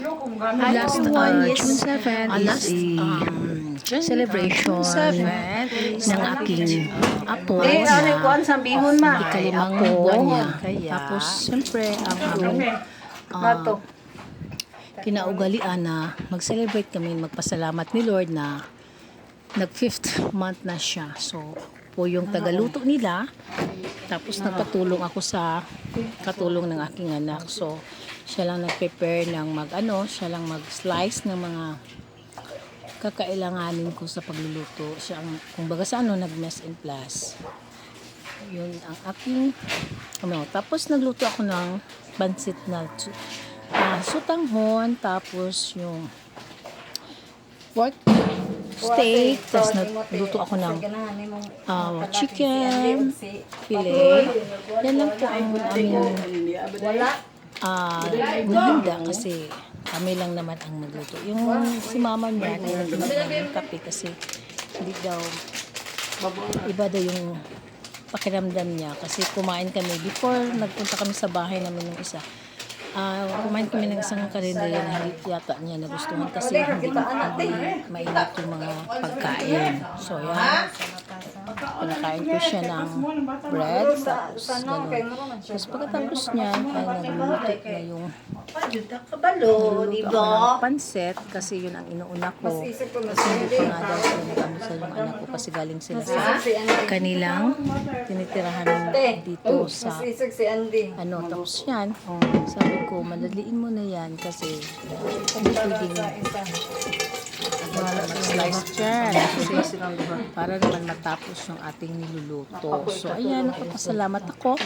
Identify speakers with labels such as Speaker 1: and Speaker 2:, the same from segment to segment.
Speaker 1: Last June 7 is a celebration ng aking apo na ikalimang buwan niya. Tapos, siyempre, ang aming kinaugalian na mag-celebrate kami, magpasalamat ni Lord na nag-5th month na siya. So, po yung tagaluto nila. Tapos, nagpatulong ako sa katulong ng aking anak. So, siya lang nag-prepare ng siya lang mag-slice ng mga kakailanganin ko sa pagluluto. Siya ang, kumbaga sa nag-mess and plus. Yun ang aking, tapos nagluto ako ng pansit na sutanghon, tapos yung pork steak, tapos nagluto ako ng chicken fillet. Yan lang po ang aming handa kasi kami lang naman ang magluto. Yung si mama niya, ng kape kasi hindi daw, iba daw yung pakiramdam niya kasi kumain kami before nagpunta kami sa bahay namin ng isa. Kumain kami ng isang karinderya na hindi yata niya nagustuhan kasi hindi mainit yung mga pagkain. So yan, pinakain ko siya ng bread, tapos gano'n. Tapos pagkatapos niya, ay nagluluto na yung pansit kasi yun ang inuuna ko. Kasi hindi pa nga daw sila nag-amusal yung anak ko kasi galing sila sa kanilang tinitirahan dito sa tapos yan, sabi ko, madaliin mo na yan kasi hindi pwedeng mag-slice dyan kasi para naman matapos yung ating niluluto. So, ayan, napapasalamat ako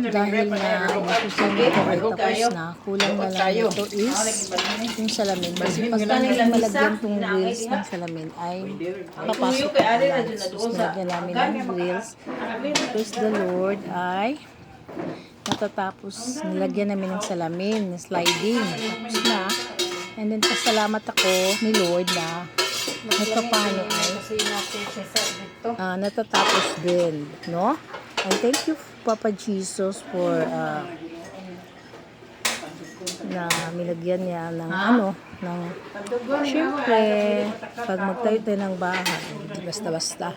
Speaker 1: dahil na ubusin ko ay tapos na. Kulang na lang ito is yung salamin. Kasi pagka malagyan itong grills ng salamin ay papasok na lang. So, nilagyan namin ng grills. Praise the Lord ay natatapos, nilagyan namin ng salamin, sliding, tapos na. And then, pasalamat ako ni Lord na nagkapano ay natatapos din, no? And thank you, Papa Jesus, for na nilagyan niya ng syempre, pag magtayo tayo ng bahay, hindi basta-basta.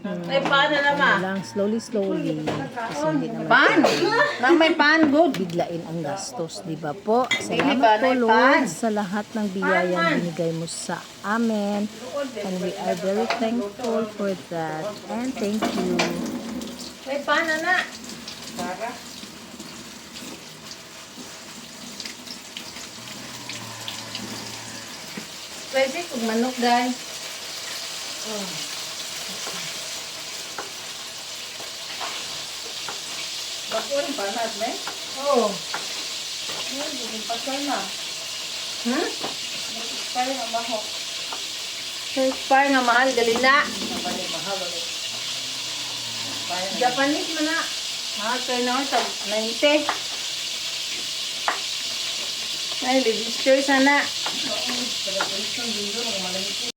Speaker 2: Paano naman?
Speaker 1: Slowly. Kasi hindi naman
Speaker 2: May pan, good.
Speaker 1: biglain ang gastos, di ba po? Salamat po, Lord, sa lahat ng biyayang binigay mo sa amin. And we are very thankful for that. And thank you.
Speaker 2: May pan na. Pwede kung manok, guys. Bakun, panat, me? Oo. Hindi pasal na. Expire nga mahal. Expire nga mahal, gali na. Japanese man na. Mahal kayo na ito, 90. Ay, register sana.